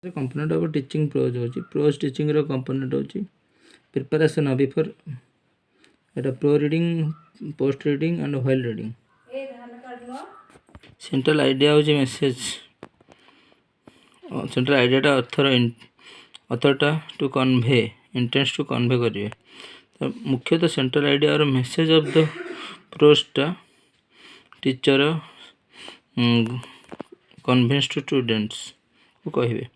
component of teaching prose होची prose teaching रो component होची preparation of before Etah pro reading post reading and while reading central idea होची message central idea टा author टा to convey intends to convey करिवे तो मुख्यतः central idea और message of the prose टा teacher conveys to students को कहिवे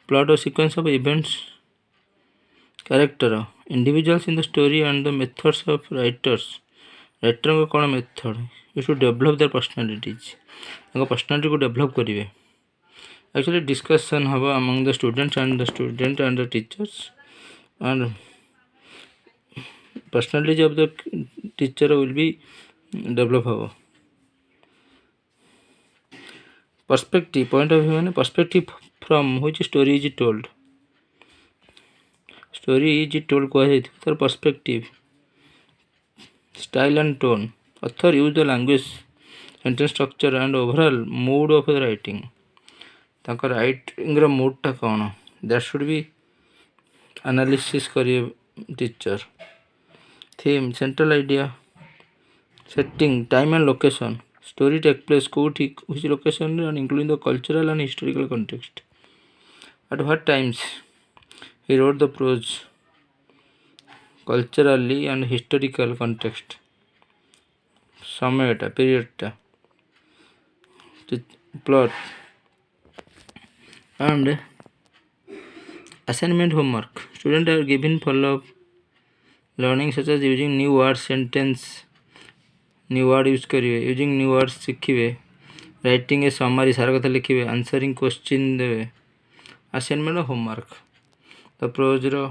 plot or sequence of events character individuals in the story and the methods of writers writer को कौन method you should develop their personalities ताको personality को develop करिवे actually discussion हवा among the students and the teachers and personality of the teacher will be develop हवा perspective point of view माने perspective from which story is told कह जाय तर perspective style and tone author use the language sentence structure and overall mood of the writing ताका writing रो mood टा कोन that should be analysis करिए teacher theme central idea setting time and location story take place which location and including the cultural and historical context at what times he wrote the prose culturally and historical context samay period plot and assignment homework students are given follow up learning such as using new words sentence new word use करिवे using new words सीखिवे writing a summary सारा कथा लिखिवे answering question देवे assignment or homework the prose ro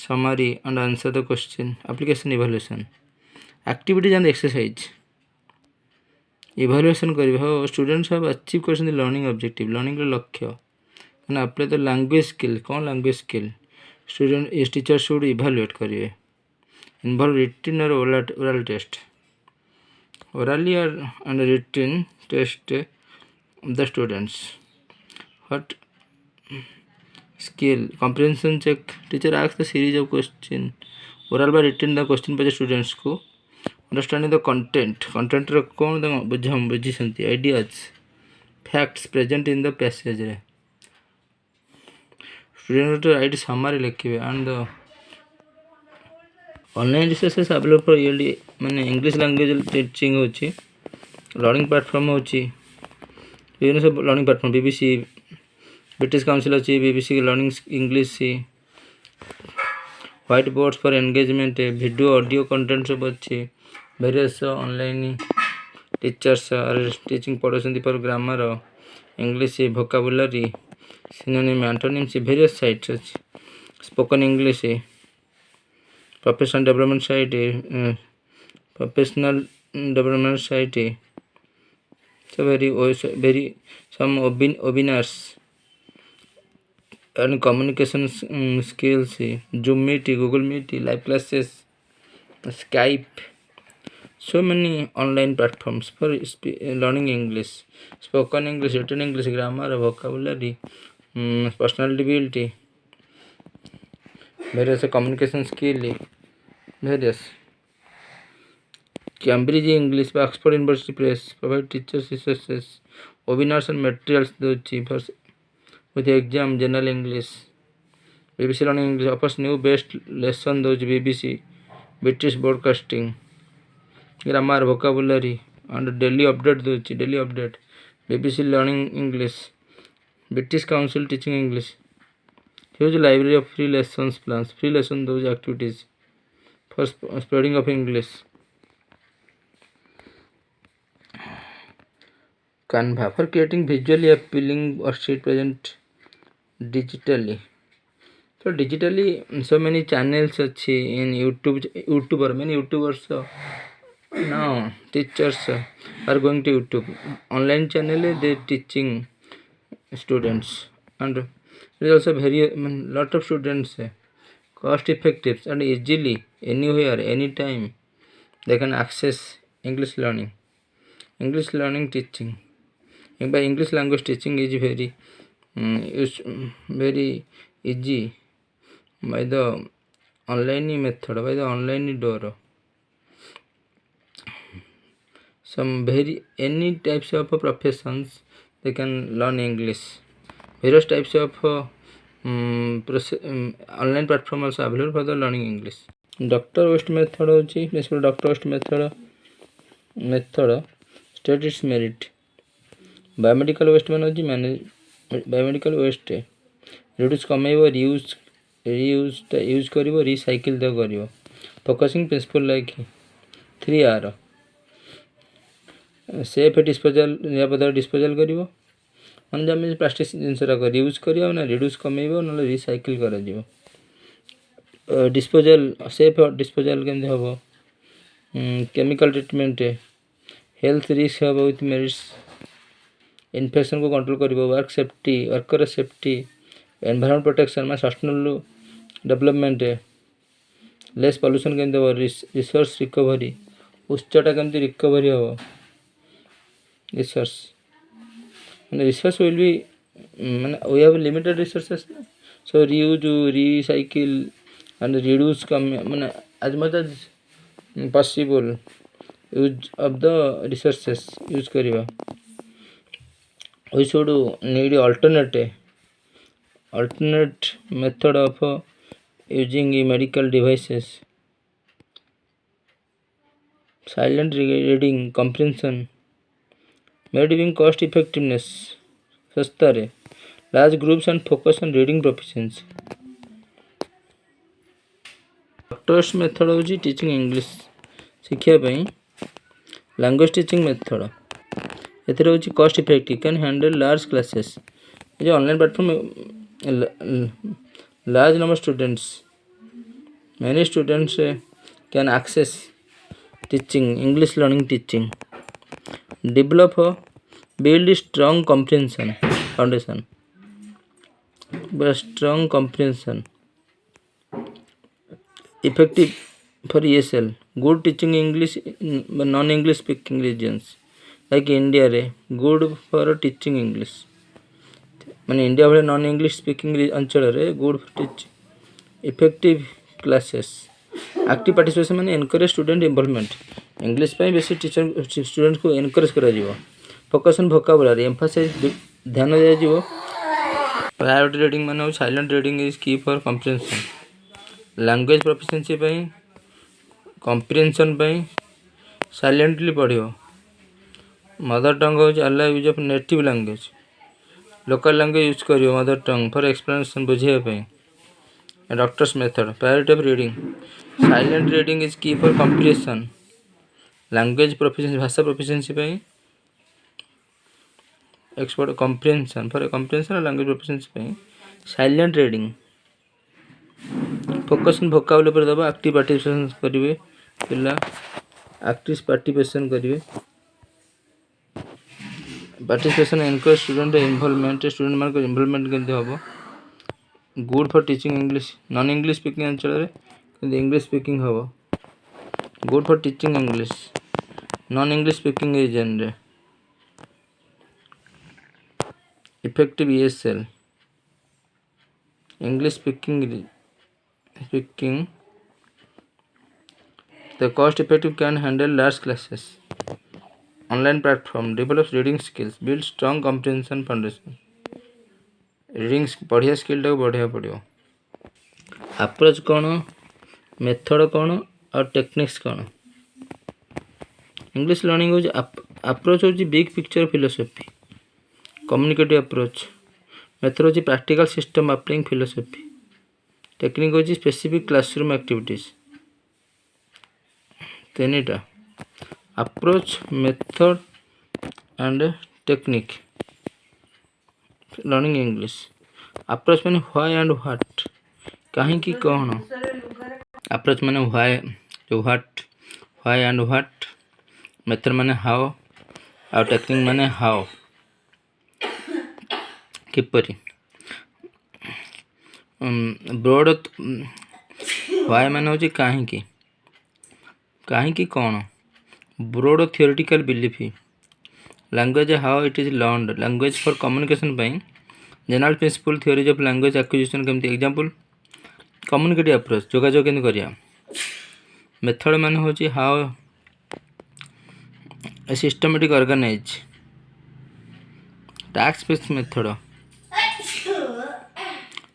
summary and answer the question application evaluation activities and exercise evaluation करिवे how students have achieved question the learning objective learning रो लक्ष्य and apply the language skill कौन language skill student is teacher should evaluate करिवे involve written or oral test orally and written test the students what skill comprehension check teacher asks the series of question oral by written the question by the students को understanding the content रो कौन बुझी संती ideas facts present in the passage रे student to write summary लिखिवे and the online resources available for yearly माने English language teaching होची learning platform होची विभिन्न सब learning platform BBC British Council अच्छी बीबीसी की learning English see white boards for engagement video audio content सब अच्छी various online teachers are teaching पढ़ाते for grammar English vocabulary synonym antonyms various sites अच्छी spoken English professional development site so very some webinars and communication skills Zoom meet Google meet live classes Skype so many online platforms for learning English spoken English written English grammar vocabulary personality ability various communication skill various Cambridge English by Oxford University Press provide teachers resources webinars and materials with the exam general English BBC Learning English offers new best lesson those BBC British Broadcasting grammar vocabulary and daily update BBC Learning English British Council teaching English huge library of free lessons plans free lesson those activities for spreading of English Canva for creating visually appealing worksheet present digitally. So digitally so many channels अच्छी in YouTuber many YouTubers now teachers are going to YouTube online channel they teaching students and there is also very lot of students cost effective and easily anywhere anytime they can access English learning teaching by English language teaching is very It's very easy by the online method, by the online door. Some very any types of professions they can learn English. Various types of online platform also available for the learning English. Doctor West method होची basically Doctor West method state its merit. Biomedical waste ମାନେ होची biomedical waste reduce कमेइबो use करिवो recycle द करिवो focusing principle like 3R safe disposal निरापद disposal करिवो ମାନେ जब प्लास्टिक जिनसराक यूज करिवो ना रिड्यूस कमेइबो ना रिसाइकिल करा जिवो डिस्पोजल सेफ डिस्पोजल केमते हबो केमिकल ट्रीटमेंट हेल्थ रिस्क हबो विथ मेरिट्स इन्फेक्शन को कंट्रोल करिवो work safety worker safety environment protection में सस्टेनेबल डेवलपमेंट लेस पॉल्यूशन केमते हबो रिसोर्स रिकवरी उच्चटा केमते रिकवरी हबो resource and resource will be we have limited resources so reuse recycle and reduce as much as possible use of the resources use kariba we should need alternate method of using medical devices silent reading comprehension Mediving cost effectiveness सस्तारे large groups and focus on reading proficiency Doctor's method होची teaching English शिखिया पई language teaching method एथिरे होची cost effective can handle large classes ये जो online platform large number of students many students can access teaching English learning teaching develop build strong comprehension foundation strong comprehension effective for ESL good teaching English non English speaking regions like India रे good for teaching English माने India वाले non English speaking अंचल रे good for teaching effective classes active participation माने encourage student involvement English पे बेसी teacher student को encourage करा जीवो फोकस ऑन वोकैबुलरी एम्फसाइज ध्यान दिया जीवो प्रायोरिटी रीडिंग माने silent reading is key for comprehension language proficiency पे कॉम्प्रिहेंशन पे साइलेंटली पढ़ियो मदर टंग हो अल्लाह use of native language local language use करियो मदर टंग फॉर एक्सप्लेनेशन बुझिया पे doctors method priority of reading silent reading is key for comprehension language proficiency भाषा proficiency पे expert comprehension for comprehension और language proficiency पे silent reading focus on vocabulary पर दबा active participation करिवे पिला active participation करिवे participation encourage student involvement student मान को involvement केंते हबो good for teaching English non English speaking अंचल रे English speaking हबो good for teaching English non English speaking region रे effective ESL English speaking the cost effective can handle large classes online platform develops reading skills build strong comprehension foundation reading बढ़िया skill टाको बढ़िया पड़ियो approach कौन method कौन और techniques कौन English learning हो अप्रोच हो big picture philosophy communicative approach method हो practical system applying philosophy technique हो स्पेसिफिक क्लासरूम एक्टिविटीज तीनटा approach method and technique learning English approach माने व्हाई एंड व्हाट कहीं की कौन अप्रोच माने व्हाई जो व्हाई एंड व्हाट मेथड माने हाउ और टेक्निक माने हाउ किपरि ब्रॉड व्हाई माने होची कहीं की कौन broad theoretical belief language how it is learned language for communication पई general principle theories of language acquisition केमती एग्जांपल कम्युनिकेटिव अप्रोच जोगाजोग केमती करिया मेथड मान होची how a systematic organise task based method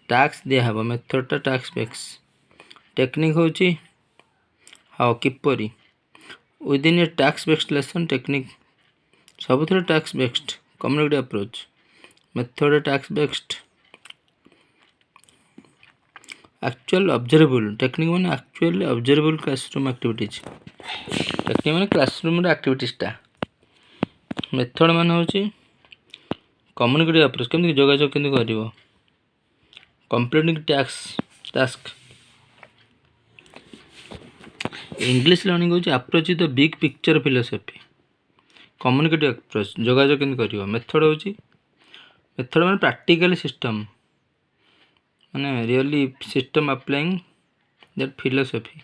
task दिया हबो मेथड टा टास्क बेस्ड टेक्निक होची हाउ किपरी within a task based lesson technique सब task based communicative approach method task based actual observable technique माने actually observable classroom activities technique माने classroom रे एक्टिविटीजटा मेथड मान होची कम्युनिकेटिव अप्रोच केमती जोगाजोग केमती करिवो कंप्लीटिंग टास्क इंग्लिश लर्निंग होची approach the big picture philosophy communicative approach जोगाजोग केमती करिवो मेथड होची मेथड माने प्रैक्टिकल सिस्टम माने really system applying that philosophy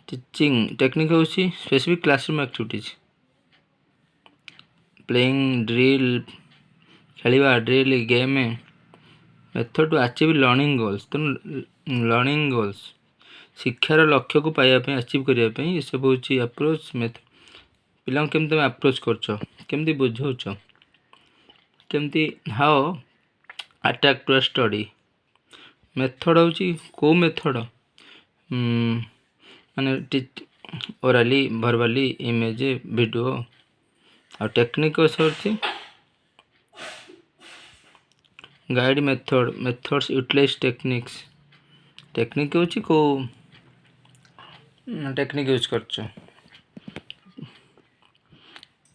teaching technique होची specific classroom activities playing drill खेलिबा drill game method to achieve learning goals तो लर्निंग गोल्स शिक्षार लक्ष्य को पाइबा अचीव करने ये सब हूँ अप्रोच मेथड पिला केमती तुम अप्रोच करछ केमती बुझाउछ केमती how attack to study method होची को मेथड माने ओरली वर्बली इमेज वीडियो और टेक्निक होची guide method methods utilise techniques technique होची को टेक्निक यूज करछ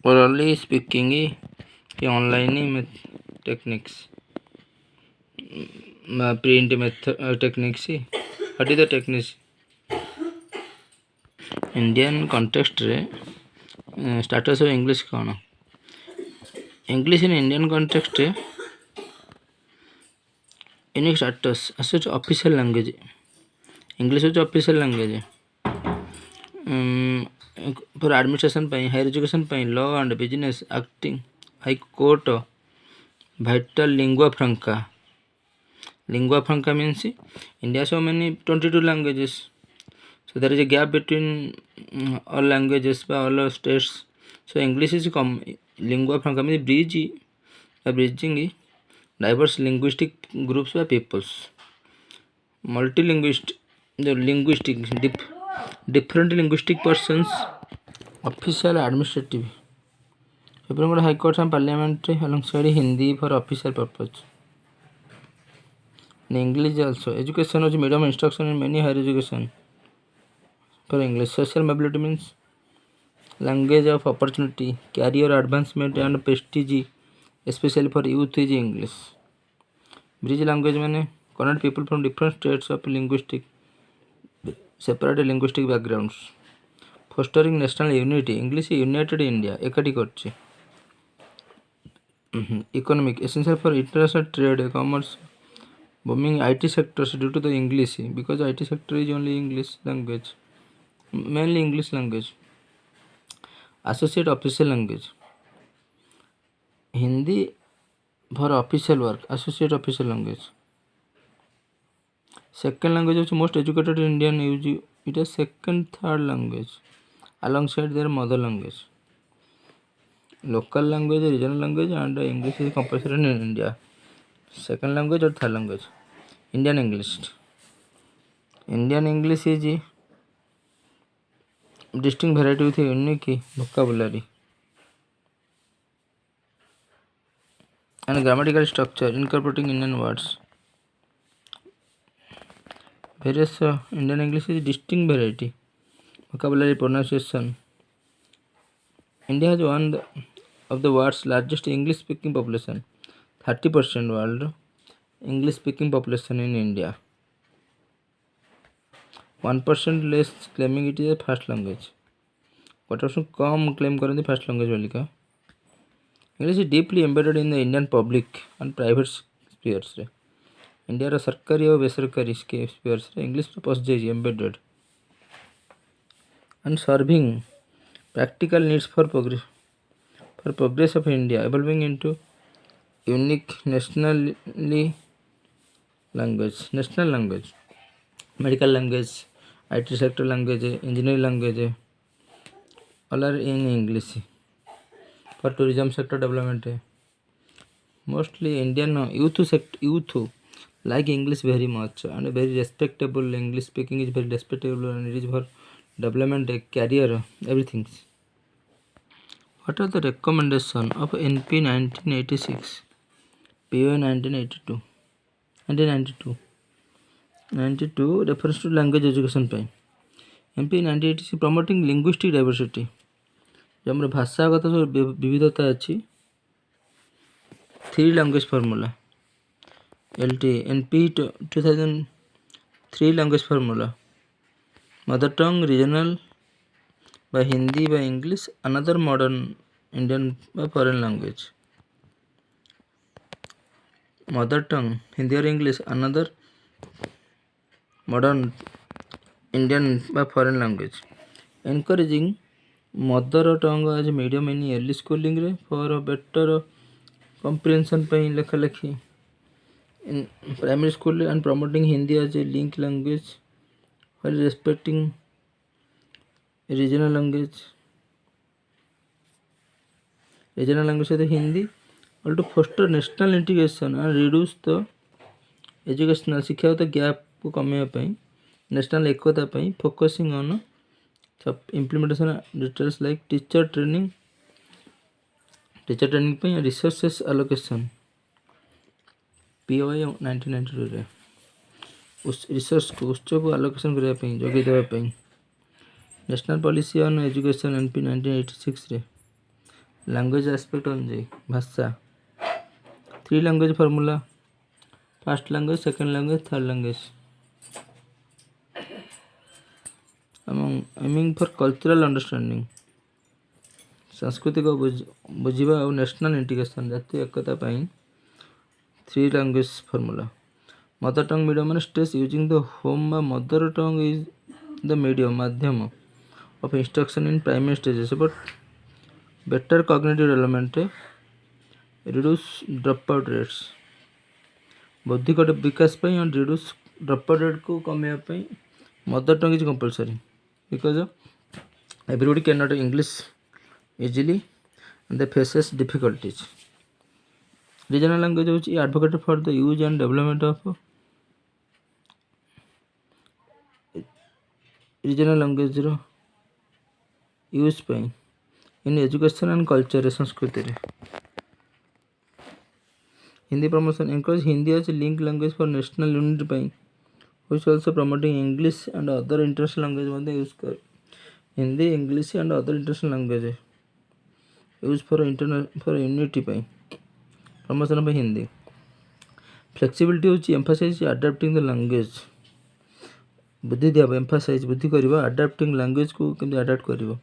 ओरली स्पीकिंग कि online techniques print method techniques what is the techniques Indian context रे स्टेटस ऑफ इंग्लिश कौन इंग्लिश इन इंडियन कॉन्टेक्स्ट रे unique status असच official language English होच official language for administration पाई higher education pi law and business acting high court vital lingua Franca means India so many 22 languages so there is a gap between all languages by all states so English is lingua franca means bridging diverse linguistic groups by peoples multilinguist the linguistic different linguistic persons official administrative Supreme High Court and parliamentary alongside Hindi for official purpose in English also education is medium of instruction in many higher education for English social mobility means language of opportunity career advancement and prestige especially for youth is English bridge language means connect people from different states of linguistic separate linguistic backgrounds fostering national unity English united India ekati korchi economic essential for international trade commerce booming IT sectors due to the English because IT sector is only English language mainly English language associate official language Hindi for official work associate official language second language is most educated Indian use it is second third language alongside their mother language local language regional language and English is compulsory in India second language or third language Indian English is a distinct variety with a unique vocabulary and grammatical structure incorporating Indian words various Indian English is distinct variety vocabulary pronunciation India has one of the world's largest English speaking population 30% world English speaking population in India 1% less claiming it is a first language 1% come claim करते first language वाली का English is deeply embedded in the Indian public and private spheres रे India रा सरकारी और बेसरकारी spheres रे English रे पस जाई embedded and serving practical needs for progress of India evolving into unique national language, medical language, IT sector language, engineering language, all are in English. For tourism sector development, mostly Indian youth like English very much and very respectable. English speaking is very respectable and it is for development, career, everything. What are the recommendation of NP 1986, PO 1982, 1992? 92 refers to language education ପାଇଁ। MP 1986 promoting linguistic diversity, जो ଆମର ଭାଷାଗତ ସବୁ ବିବିଧତା ଅଛି। 3 language formula, LT NP 2003 language formula, mother tongue regional by Hindi by English, another modern Indian by foreign language, mother tongue Hindi or English, another modern Indian by foreign language, encouraging mother tongue as medium in early schooling रे for a better comprehension ପାଇଁ ଲେଖା ଲେଖି in primary school and promoting Hindi as a link language while respecting regional language with Hindi, all to foster national integration and reduce the educational ଶିକ୍ଷାଗତ gap को कमेଇବା ପାଇଁ, national एकता ପାଇଁ, focusing on implementation details like teacher training ପାଇଁ resources allocation, POI 1992 रे resource को उत्सव को allocation କରିବା ପାଇଁ ଯୋଗାଇ ଦେବା ପାଇଁ, national policy on education NP 1986 रे language aspect ଅନୁଯାୟୀ ଭାଷା 3 language formula, first language, second language, third language, aiming for cultural understanding, सांस्कृतिक बुझिबा और नेशनल इंटीग्रेशन जातीय एकता ପାଇଁ 3 language formula, mother tongue medium and stress using the home mother tongue is the medium माध्यम of instruction in primary stages but better cognitive development, reduce dropout rates, बौद्धिक विकास ପାଇଁ और reduce dropout rate को कमेଇବା ପାଇଁ mother tongue is compulsory because everybody cannot English easily and they faces difficulties. Regional language which advocated for the use and development of regional language use ପାଇଁ in education and culture संस्कृति रे, Hindi promotion encourage Hindi as a link language for national unity ପାଇଁ, which also promoting English and other international language ମଧ୍ୟ use कर Hindi, English and other international language use for unity ପାଇଁ promotion of Hindi, flexibility which emphasize adapting the language, बुद्धि दिया emphasize बुद्धि करिबा adapting language को केमि adapt करिबो,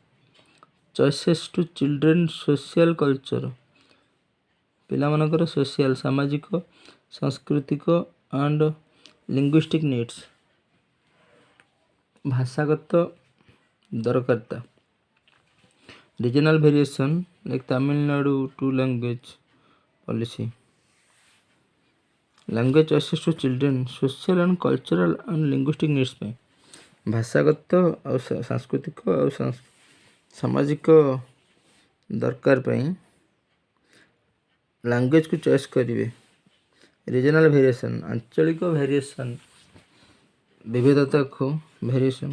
choices to children social culture ପିଲାମାନଙ୍କର social ସାମାଜିକ ସାଂସ୍କୃତିକ and linguistic needs ଭାଷାଗତ ଦରକାରତା, regional variation like Tamil Nadu 2 language policy, language access to children social and cultural and linguistic needs ପାଇଁ ଭାଷାଗତ ଆଉ ସାଂସ୍କୃତିକ ଆଉ ସାମାଜିକ ଦରକାର ପାଇଁ language को चॉइस करिवे, regional variation आंचलिक variation विविधता को variation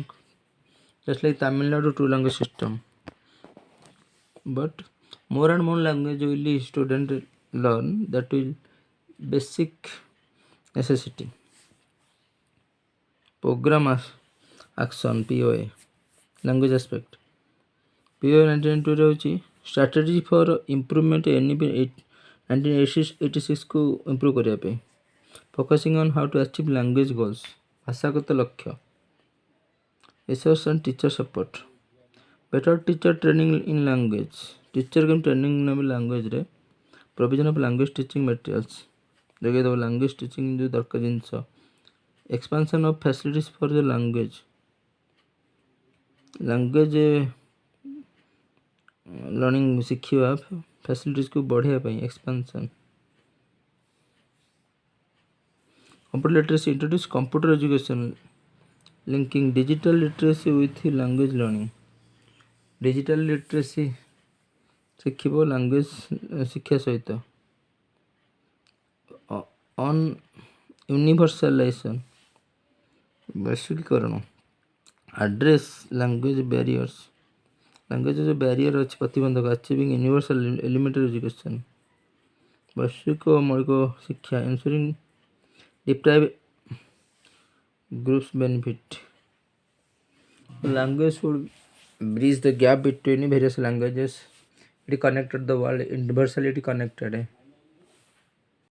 just like Tamil Nadu 2 language system but more and more language will student learn, that will basic necessity, program action POA language aspect, POA 1992 रे होची strategy for improvement NP 1986 को improve करिया पे, focusing on how to achieve language goals भाषागत लक्ष्य, resource and teacher support, better teacher training in language, teacher के training नबी language रे, provision of language teaching materials जगह दो language teaching जो दरकार जिनसा, expansion of facilities for the language learning ଶିଖିବା facilities को बढ़ाया ପାଇଁ expansion, Computer literacy introduce computer education, linking digital literacy with language learning. Digital literacy ଶିଖିବ ଲାଙ୍ଗୁଏଜ୍ ଶିକ୍ଷା ସହିତ। ଅନ୍ ୟୁନିଭର୍ସାଲାଇଜେସନ୍ ବୈଶ୍ୱିକୀକରଣ। ଆଡ୍ରେସ୍ ଲାଙ୍ଗୁଏଜ୍ ବ୍ୟାରିୟର୍ସ, ଲାଙ୍ଗୁଏଜ୍ ଯେଉଁ ବ୍ୟାରିୟର୍ ଅଛି ପ୍ରତିବନ୍ଧକ। ଆଚିଭିଂ ୟୁନିଭର୍ସାଲ ଏଲିମେଣ୍ଟାରୀ ଏଜୁକେସନ୍, ବୈଶ୍ୱିକ ମୌଳିକ ଶିକ୍ଷା। Ensuring deprived groups benefit. Language would bridge the gap between various languages. It connected the world, universality connected है।